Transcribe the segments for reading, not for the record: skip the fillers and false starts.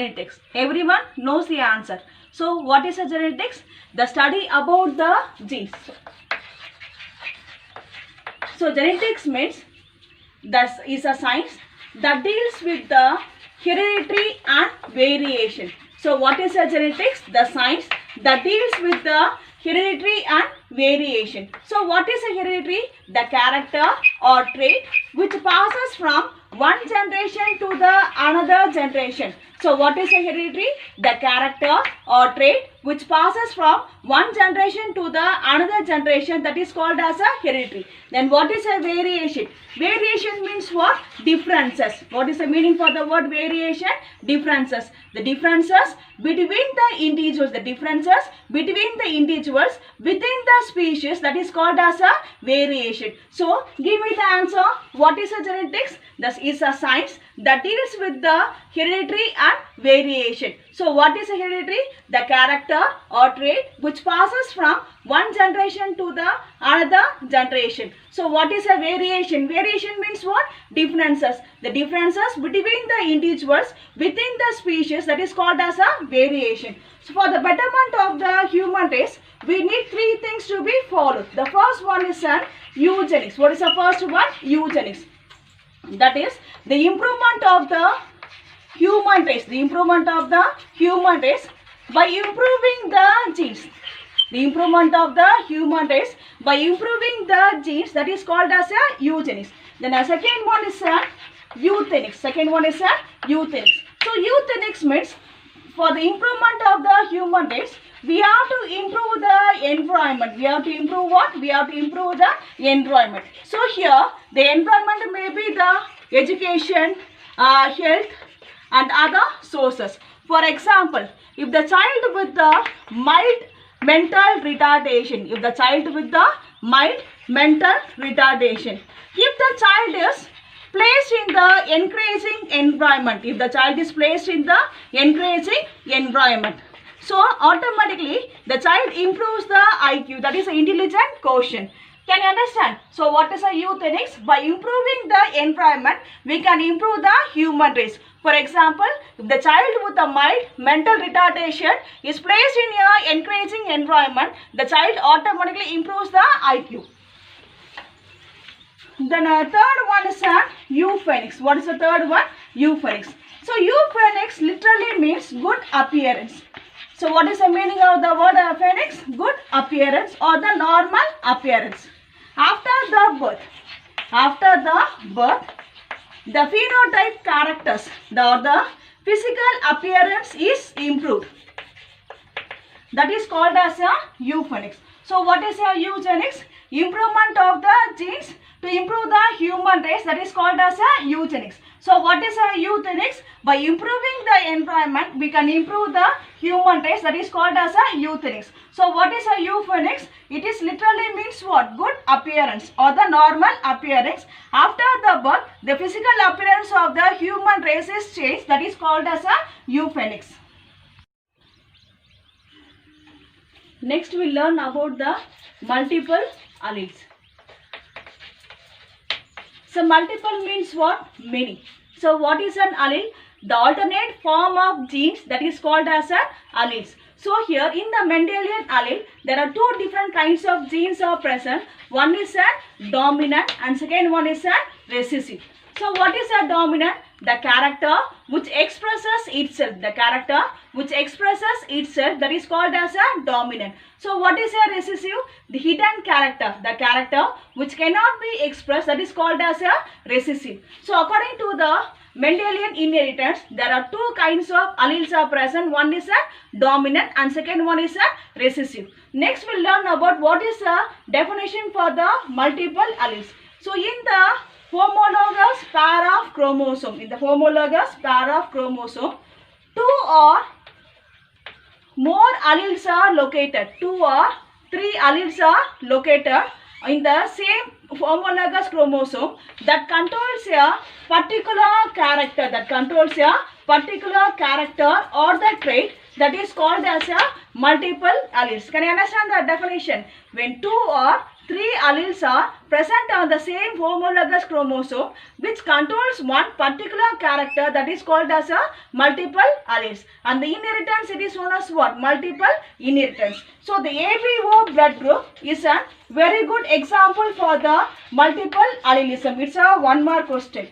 Genetics. Everyone knows the answer. So what is a genetics? The study about the genes. So genetics means that is a science that deals with the heredity and variation. So what is a genetics? The science that deals with the hereditary and variation. So what is a hereditary? The character or trait which passes from one generation to the another generation. So what is a hereditary? The character or trait which passes from one generation to the another generation, that is called as a hereditary. Then what is a variation? Variation means what? Differences. What is the meaning for the word variation? Differences. The differences between the individuals. The differences between the individuals within the species, that is called as a variation. So give me the answer. What is a genetics? This is a science that deals with the hereditary and variation. So what is a hereditary? The character or trait which passes from one generation to the another generation. So what is a variation? Variation means what? Differences. The differences between the individuals within the species, that is called as a variation. So for the betterment of the human race, we need three things to be followed. The first one is an eugenics. What is the first one? Eugenics. That is the improvement of the human race. The improvement of the human race by improving the genes. The improvement of the human race by improving the genes, that is called as a eugenics. Then a second one is a euthenics. Second one is a euthenics. So euthenics means for the improvement of the human race, we have to improve the environment. We have to improve what? We have to improve the environment. So here the environment may be the education, health and other sources. For example, if the child with the mild mental retardation, if the child with the mild mental retardation, if the child is placed in the encouraging environment, if the child is placed in the encouraging environment, so automatically the child improves the IQ, that is the intelligent quotient. Can you understand? So what is a eugenics? By improving the environment, we can improve the human race. For example, if the child with a mild mental retardation is placed in an encouraging environment, the child automatically improves the IQ. Then third one is a euphenics. What is the third one? Euphenics. So euphenics literally means good appearance. So what is the meaning of the word phoenix? Good appearance or the normal appearance. After the birth, the phenotype characters, the physical appearance is improved. That is called as a euphenics. So what is a eugenics? Improvement of the genes to improve the human race, that is called as a eugenics. So what is a eugenics? By improving the environment, we can improve the human race, that is called as a eugenics. So what is a euphenics? It is literally means what? Good appearance or the normal appearance. After the birth, the physical appearance of the human race is changed, that is called as a euphenics. Next we learn about the multiple alleles. So multiple means what? Many. So what is an allele? The alternate form of genes, that is called as an alleles. So here in the Mendelian allele, there are two different kinds of genes are present. One is a dominant and second one is a recessive. So what is a dominant? The character which expresses itself. The character which expresses itself, that is called as a dominant. So what is a recessive? The hidden character. The character which cannot be expressed, that is called as a recessive. So according to the Mendelian inheritance, there are two kinds of alleles are present. One is a dominant and second one is a recessive. Next we'll learn about what is the definition for the multiple alleles. So in the homologous pair of chromosome, two or more alleles are located. Two or three alleles are located in the same homologous chromosome that controls a particular character, or the trait, that is called as a multiple alleles. Can you understand the definition? When two or three alleles are present on the same homologous chromosome which controls one particular character, that is called as a multiple alleles. And the inheritance, it is known as what? Multiple inheritance. So the ABO blood group is a very good example for the multiple allelism. It's a 1 mark question.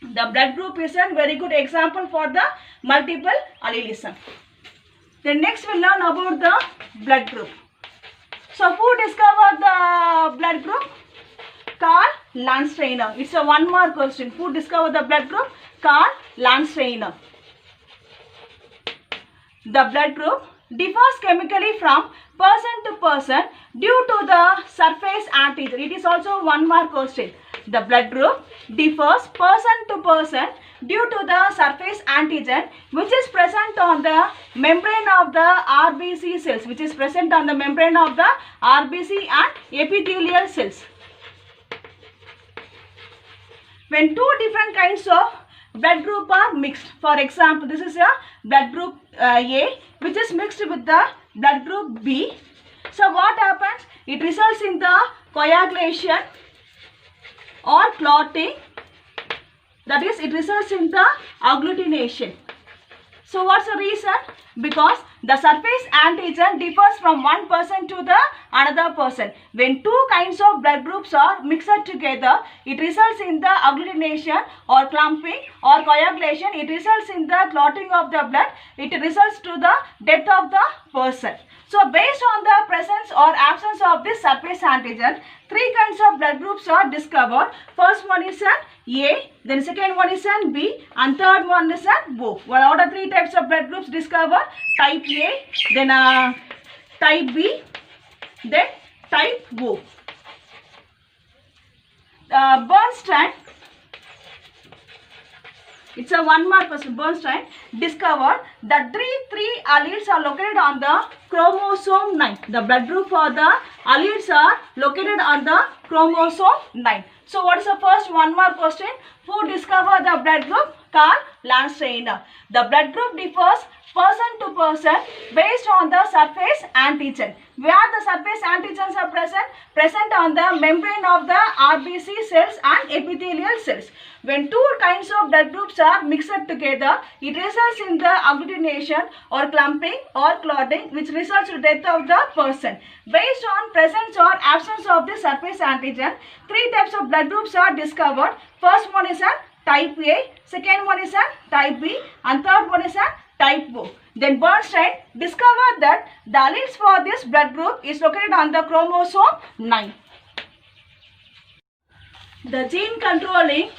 The blood group is a very good example for the multiple allelism. Then next we'll learn about the blood group. So who discovered the blood group? Karl Landsteiner. It's a 1 mark question. Who discovered the blood group? Karl Landsteiner. The blood group differs chemically from person to person due to the surface antigen. It is also 1 mark question. The blood group differs person to person due to the surface antigen which is present on the membrane of the RBC cells, which is present on the membrane of the RBC and epithelial cells. When two different kinds of blood group are mixed, for example, this is a blood group A which is mixed with the blood group B. So what happens? It results in the coagulation or clotting, that is, it results in the agglutination. So what's the reason? Because the surface antigen differs from one person to the another person. When two kinds of blood groups are mixed together, it results in the agglutination or clumping or coagulation. It results in the clotting of the blood. It results to the death of the person. So based on the presence or absence of this surface antigen, three kinds of blood groups are discovered. First one is an A, then second one is an B, and third one is an O. What are the three types of blood groups discovered? Type A, then type B, then type O. Bernstein, it's a 1 mark question. Bernstein discovered that three alleles are located on the chromosome 9. The blood group for the alleles are located on the chromosome 9. So what is the first 1 mark question? Who discovered the blood group? Karl Landsteiner. The blood group differs person to person based on the surface antigen. Where the surface antigens are present? Present on the membrane of the RBC cells and epithelial cells. When two kinds of blood groups are mixed together, it results in the agglutination or clumping or clotting, which results in death of the person. Based on presence or absence of the surface antigen, three types of blood groups are discovered. First one is a type A, second one is a type B, and third one is a type O. Then Bernstein discovered that the alleles for this blood group is located on the chromosome 9. The gene controlling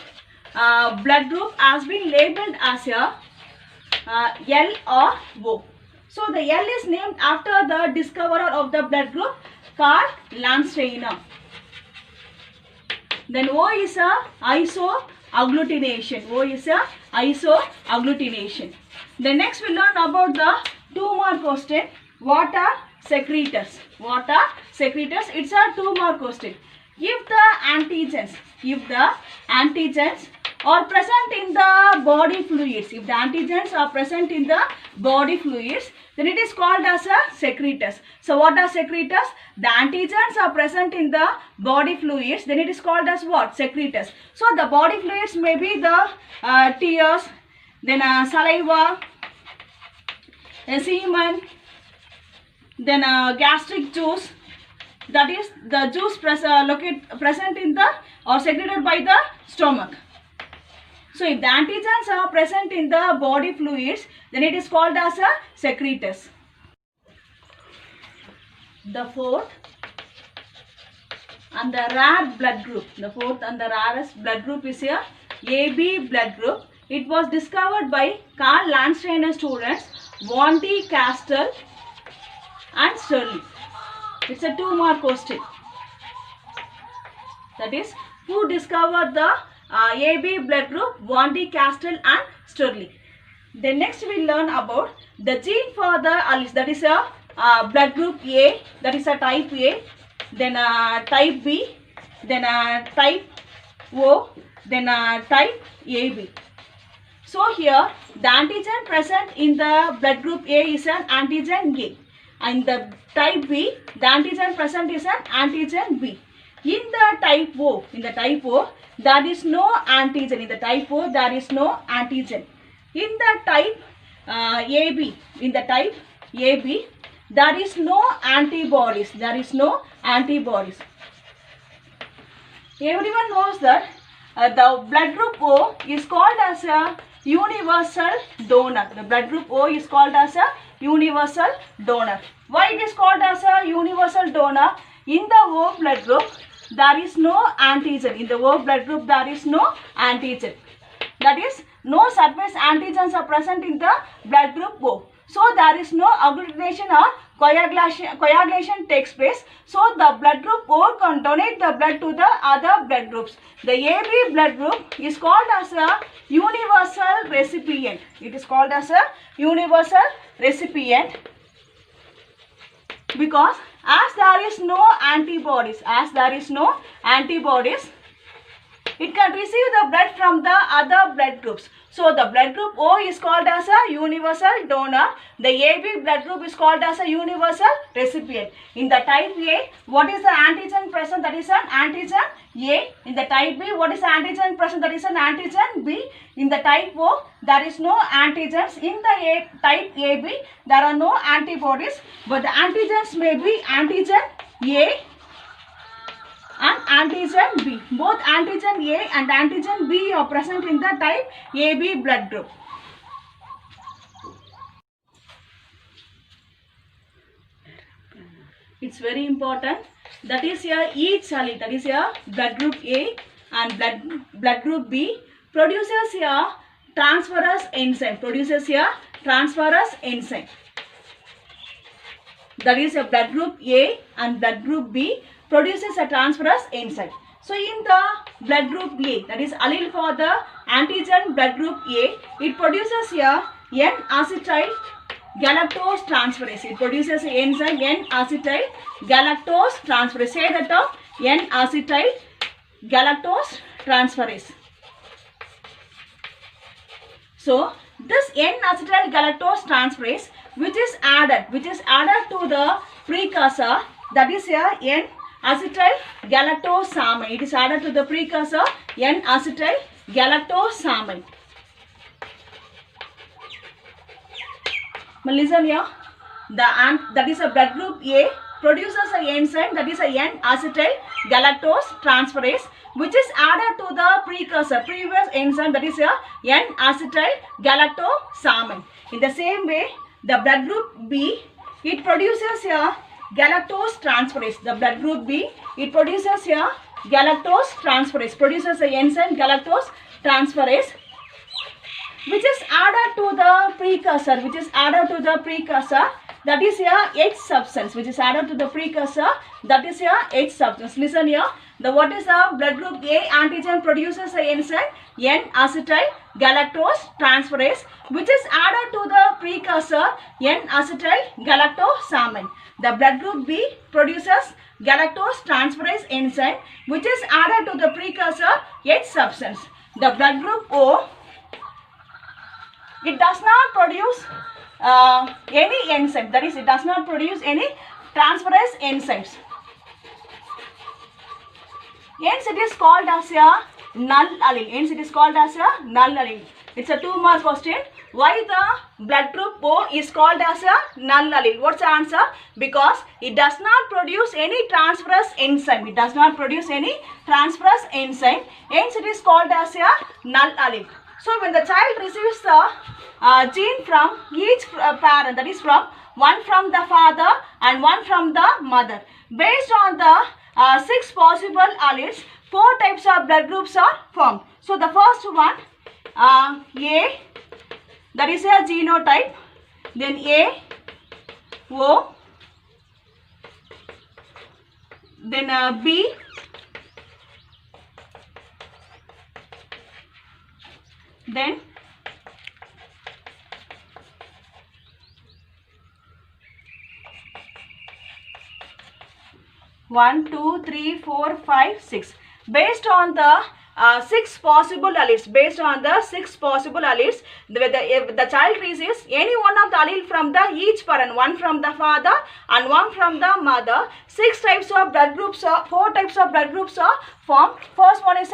blood group has been labeled as a L or O. So the L is named after the discoverer of the blood group, Karl Landsteiner. Then O is a isoagglutination. O is a isoagglutination. Then next we learn about the 2 mark question. What are secretors? What are secretors? It's a 2 mark question. If the antigens are present in the body fluids, if the antigens are present in the body fluids, then it is called as a secretors. So what are secretors? The antigens are present in the body fluids, then it is called as what? Secretors. So the body fluids may be the tears, then saliva, semen, then gastric juice, that is the juice present in the or secreted by the stomach. So if the antigens are present in the body fluids, then it is called as a secretors. The fourth and the rare blood group, the fourth and the rarest blood group is a AB blood group. It was discovered by Karl Landsteiner students Van de Castel and Stirling. It's a 2 mark question. That is, who discovered the AB blood group? Van de Castel and Stirling. Then next we learn about the gene for the alleles. That is a blood group A, that is a type A, then type B, then type O, then type AB. So here the antigen present in the blood group A is an antigen A, and the type B, the antigen present is an antigen B. In the type O, there is no antigen. In the type O, there is no antigen. In the type AB, there is no antibodies. Everyone knows that the blood group O is called as a universal donor. The blood group O is called as a universal donor. Why it is called as a universal donor? In the O blood group, there is no antigen. In the O blood group, there is no antigen. That is, no surface antigens are present in the blood group O. So, there is no agglutination or coagulation takes place. So, the blood group O can donate the blood to the other blood groups. The AB blood group is called as a universal recipient. It is called as a universal recipient because as there is no antibodies, it can receive the blood from the other blood groups. So, the blood group O is called as a universal donor. The AB blood group is called as a universal recipient. In the type A, what is the antigen present? That is an antigen A. In the type B, what is the antigen present? That is an antigen B. In the type O, there is no antigens. In the type AB, there are no antibodies, but the antigens may be antigen A and antigen B. Both antigen A and antigen B are present in the type AB blood group. It's very important. That is here each allele, that is here blood group A and blood group B produces here transferase enzyme. That is a blood group A and blood group B produces a transferase enzyme. So, in the blood group A, that is allele for the antigen blood group A, it produces here N-acetyl galactose transferase. It produces enzyme N-acetyl galactose transferase. Say that of N-acetyl galactose transferase. So, this N-acetyl galactose transferase which is added to the precursor, that is here N-acetyl galactosamine. It is added to the precursor N-acetyl galactosamine. Listen here. That is a blood group A produces an enzyme, that is a N-acetyl galactose transferase, which is added to the previous enzyme, that is a N-acetyl galactosamine. In the same way, the blood group B, it produces a galactose transferase. The blood group B, it produces a galactose transferase, produces a enzyme galactose transferase, which is added to the precursor, that is here H substance, which is added to the precursor, that is here H substance. Listen here, what is the blood group A antigen produces a enzyme N-acetyl galactose transferase, which is added to the precursor N-acetyl galactosamine. The blood group B produces galactose transferase enzyme, which is added to the precursor H substance. The blood group O, it does not produce any enzyme, that is, it does not produce any transferase enzymes. Hence, it is called as a null allele. It's a 2-mark question. Why the blood group O is called as a null allele? What's the answer? Because it does not produce any transferase enzyme. Hence, it is called as a null allele. So, when the child receives the gene from each parent, that is one from the father and one from the mother, based on the 6 possible alleles, 4 types of blood groups are formed. So, the first one, A, that is a genotype, then A, O, then B, then one, 2, 3, 4, 5, 6. Based on the six possible alleles. Based on the six possible alleles, if the child receives any one of the allele from the each parent, one from the father and one from the mother, four types of blood groups are formed. First one is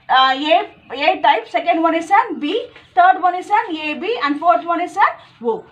A type, second one is an B, third one is an AB, and fourth one is an O.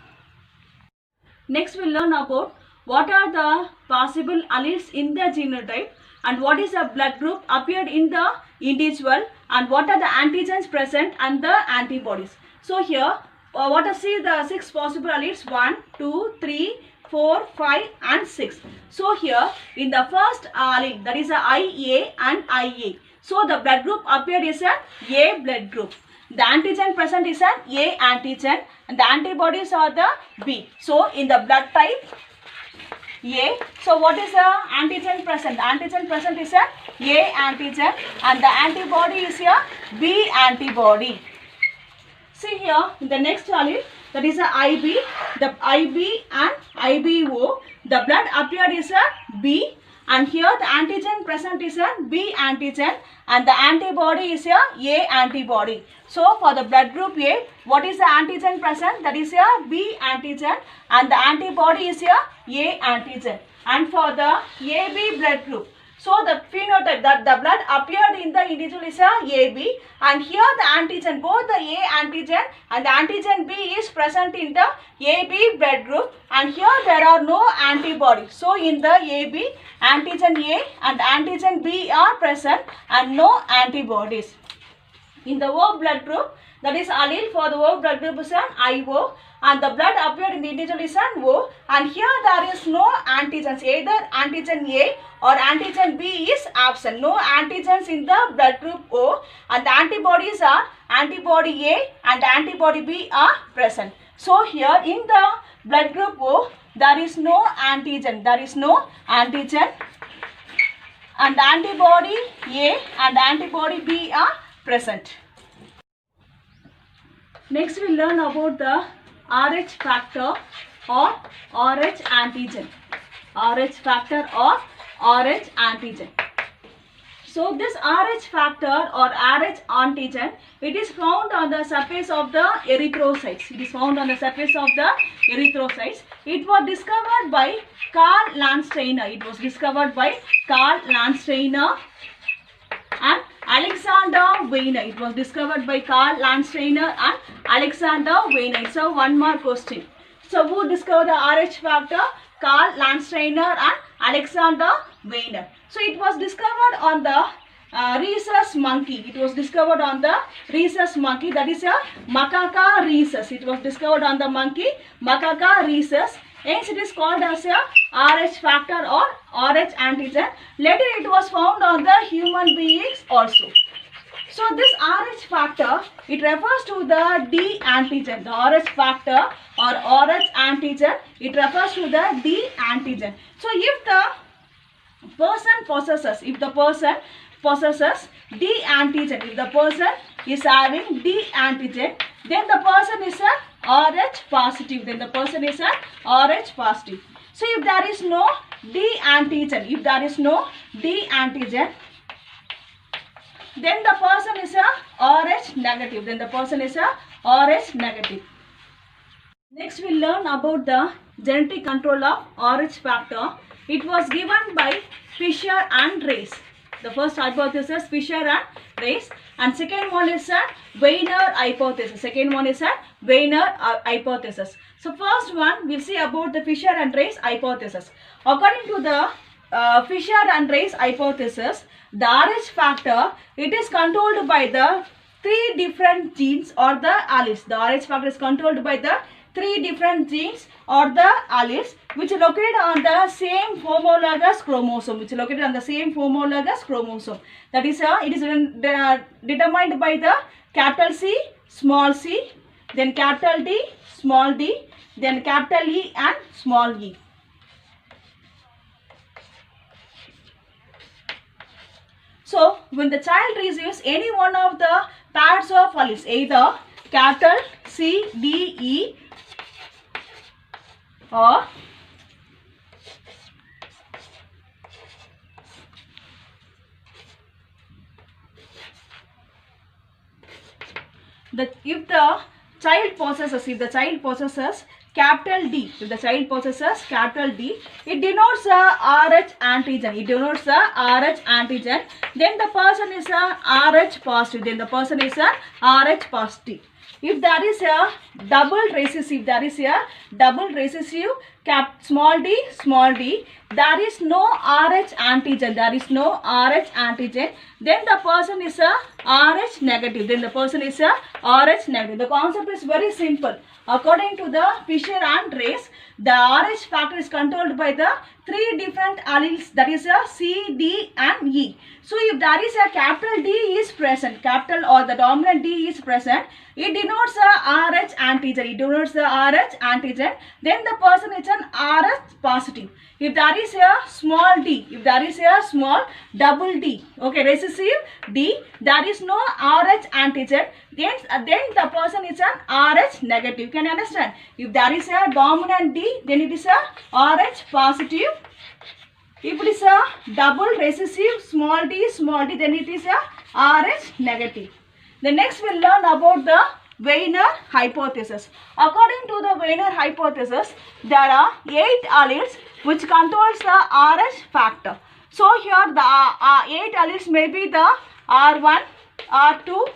Next we'll learn about what are the possible alleles in the genotype and what is the blood group appeared in the individual and what are the antigens present and the antibodies. So here what are see the six possible alleles 1, 2, 3, 4, 5 and 6. So here in the first allele, that is a IA and IA. So the blood group appeared is a A blood group. The antigen present is an A antigen and the antibodies are the B. So in the blood type A, so what is the antigen present? Antigen present is a A antigen and the antibody is a B antibody. See here in the next allele, that is a IB, the IB and IBO, the blood appeared is a B, and here the antigen present is a B antigen and the antibody is a antibody. So for the blood group A, what is the antigen present? That is a B antigen and the antibody is a antigen. And for the AB blood group, so the phenotype that the blood appeared in the individual is a AB, and here the antigen, both the A antigen and the antigen B is present in the AB blood group, and here there are no antibodies. So in the AB, antigen A and antigen B are present and no antibodies. In the O blood group, that is allele for the O blood group is an IO and the blood appeared in the individual is an O, and here there is no antigens, either antigen A or antigen B is absent. No antigens in the blood group O, and the antibodies are antibody A and antibody B are present. So here in the blood group O, there is no antigen, and antibody A and antibody B are present. Next we learn about the Rh factor or Rh antigen. Rh factor or Rh antigen. So this Rh factor or Rh antigen, it is found on the surface of the erythrocytes. It was discovered by Karl Landsteiner. And Alexander Weiner. It was discovered by Karl Landsteiner and Alexander Weiner. So one more question. So who discovered the Rh factor? Karl Landsteiner and Alexander Weiner. So it was discovered on the rhesus monkey. That is a macaca rhesus. It was discovered on the monkey macaca rhesus. Hence it is called as a Rh factor or Rh antigen. Later it was found on the human beings also. So this Rh factor, it refers to the D antigen. The Rh factor or Rh antigen, it refers to the D antigen. So if the person possesses D antigen, if the person is having D antigen, then the person is a Rh positive. So if there is no D antigen, then the person is a Rh negative. Next we learn about the genetic control of Rh factor. It was given by Fisher and Race. The first hypothesis, Fisher and Race, and second one is a Weiner hypothesis. So first one we'll see about the Fisher and Race hypothesis. According to the Fisher and Race hypothesis, the Rh factor, it is controlled by the three different genes or the alleles. The Rh factor is controlled by the three different genes or the alleles which are located on the same homologous chromosome. That is, it is determined by the capital C, small c, then capital D, small d, then capital E and small e. So when the child receives any one of the pairs of alleles, either capital C, D, E or if the child possesses capital D, if the child possesses capital D, it denotes a Rh antigen. It denotes a Rh antigen. Then the person is a Rh positive. Then the person is a Rh positive. If there is a double recessive, small d, there is no Rh antigen. There is no Rh antigen. Then the person is a Rh negative. Then the person is a Rh negative. The concept is very simple. According to the Fisher and Race, the Rh factor is controlled by the three different alleles, that is a C, D and E. So if there is a capital D is present, capital or the dominant D is present, it denotes a Rh antigen. It denotes the Rh antigen. Then the person is an Rh positive. If there is a small d, if there is a small double D, okay, recessive D, there is no Rh antigen, then the person is an Rh negative. Can you understand? If there is a dominant D, then it is a Rh positive. If it is a double recessive small d, then it is a Rh negative. The next we'll learn about the Wiener hypothesis. According to the Wiener hypothesis, there are 8 alleles which controls the Rh factor. So here the 8 alleles may be the R1, R2,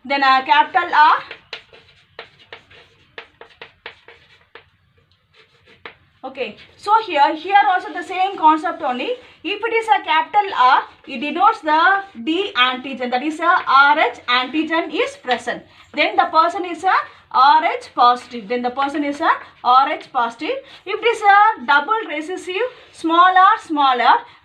then a capital R. Okay, so here also the same concept only. If it is a capital R, it denotes the D antigen, that is a Rh antigen is present. Then the person is a Rh positive. Then the person is a Rh positive. If it is a double recessive smaller,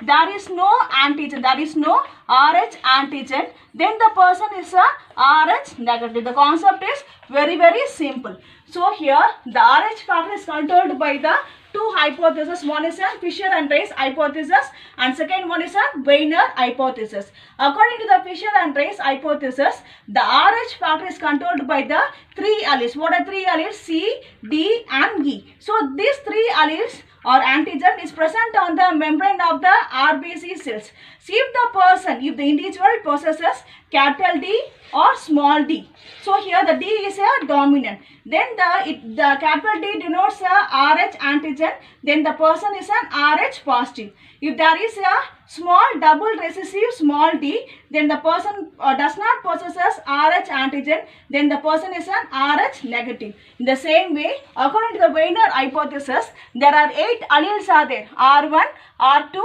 there is no antigen, there is no Rh antigen. Then the person is a Rh negative. The concept is very simple. So here the Rh factor is controlled by the two hypotheses. One is a Fisher and Race hypothesis and second one is a Wiener hypothesis. According to the Fisher and Race hypothesis, the Rh factor is controlled by the three alleles. What are three alleles? C, D and E. So these three alleles or antigen is present on the membrane of the RBC cells. See if the individual possesses capital D or small d. So here the D is a dominant. Then the capital D denotes a Rh antigen. Then the person is an Rh positive. If there is a small double recessive small d, then the person does not possesses Rh antigen. Then the person is an Rh negative. In the same way, according to the Wiener hypothesis, there are 8 alleles are there. R1, R2,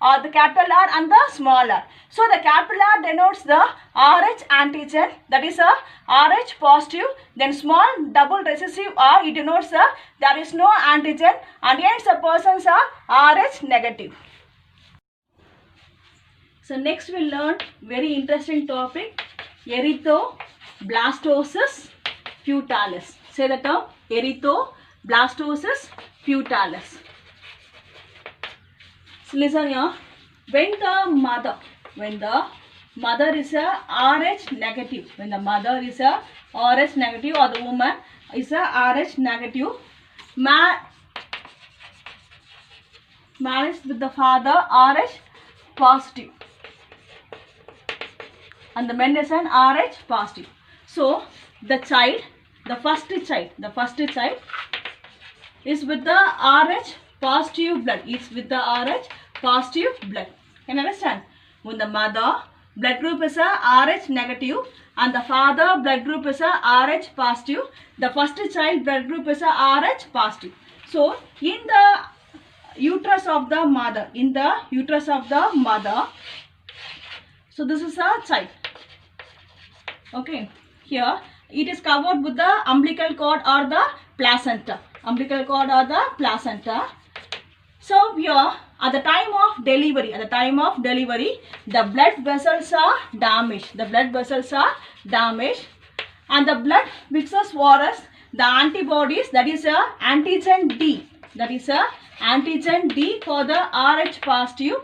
or the capital R and the small r. So the capital R denotes the Rh antigen, that is a Rh positive. Then small double recessive R, it denotes there is no antigen and hence the persons are Rh negative. So next we'll learn very interesting topic, erythroblastosis futalis. Say the term, erythroblastosis futalis. So listen here, when the mother is a Rh negative, when the mother is a Rh negative or the woman is a Rh negative, married with the father Rh positive and the men is an Rh positive. So the first child is with the Rh positive blood. It's with the Rh positive blood. Can you understand? When the mother blood group is a Rh negative and the father blood group is a Rh positive, the first child blood group is a Rh positive. So in the uterus of the mother, so this is a child. Okay, here it is covered with the umbilical cord or the placenta. So here at the time of delivery, the blood vessels are damaged. And the blood mixes virus, the antibodies, that is a antigen D. For the Rh positive.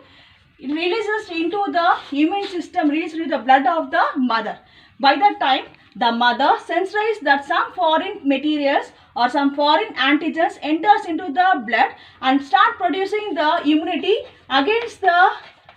It releases into the immune system, releases into the blood of the mother. By that time, the mother senses that some foreign materials or some foreign antigens enters into the blood and start producing the immunity against the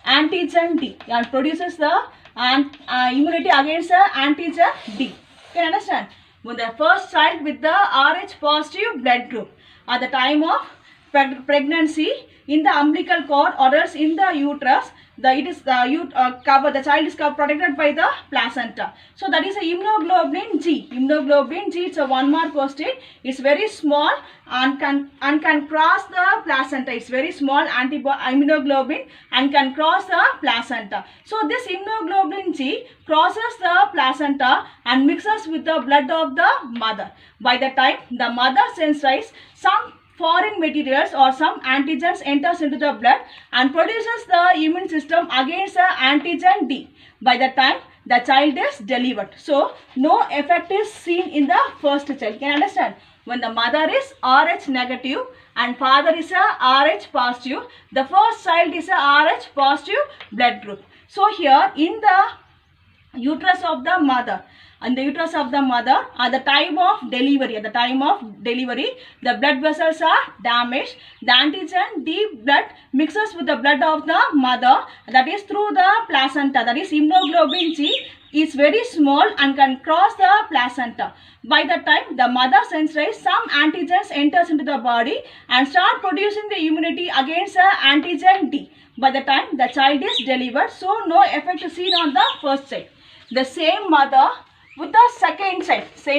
antigen D and produces the and immunity against the antigen D. Can you understand? When the first child with the Rh positive blood group at the time of pregnancy in the umbilical cord or else in the uterus, the child is protected by the placenta. So that is a immunoglobulin G. Immunoglobulin G, it's a 1 mark question. It's very small and can cross the placenta. It's very small immunoglobulin and can cross the placenta. So this immunoglobulin G crosses the placenta and mixes with the blood of the mother. By the time the mother sensitizes, some foreign materials or some antigens enters into the blood and produces the immune system against the antigen D by the time the child is delivered. So no effect is seen in the first child. Can you understand? When the mother is Rh negative and father is a Rh positive, the first child is a Rh positive blood group. So here in the uterus of the mother, at the time of delivery, the blood vessels are damaged. The antigen D blood mixes with the blood of the mother, that is through the placenta. That is immunoglobulin G is very small and can cross the placenta. By the time the mother sensitizes, some antigens enters into the body and start producing the immunity against the antigen D by the time the child is delivered. So no effect is seen on the first child. The same mother with the second child, with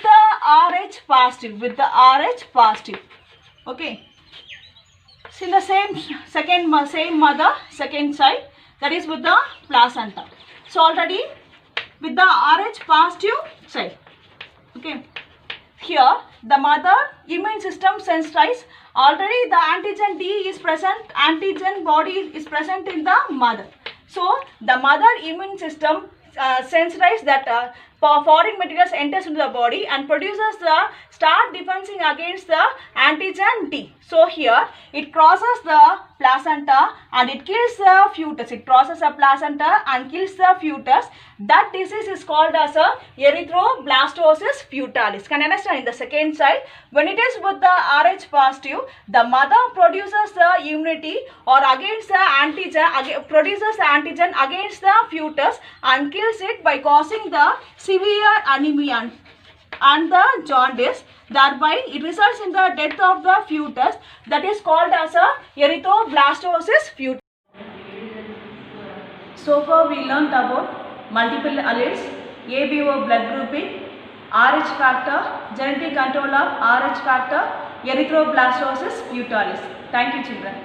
the Rh positive, okay. So in the same mother, second child, that is with the placenta. So already with the Rh positive child, okay. Here the mother immune system sensitized. Already the antigen D is present, antigen body is present in the mother. So the mother immune system sensitizes that foreign materials enters into the body and produces the start defending against the antigen D. So here it crosses the placenta and it kills the fetus. It crosses the placenta and kills the fetus. That disease is called as a erythroblastosis fetalis. Can you understand? In the second child, when it is with the Rh positive, the mother produces the immunity or against the antigen, produces the antigen against the fetus and kills it by causing the severe anemia and the jaundice. Thereby it results in the death of the fetus. That is called as a erythroblastosis fetalis. So far we learned about multiple alleles, ABO blood grouping, Rh factor, genetic control of Rh factor, erythroblastosis fetalis. Thank you children.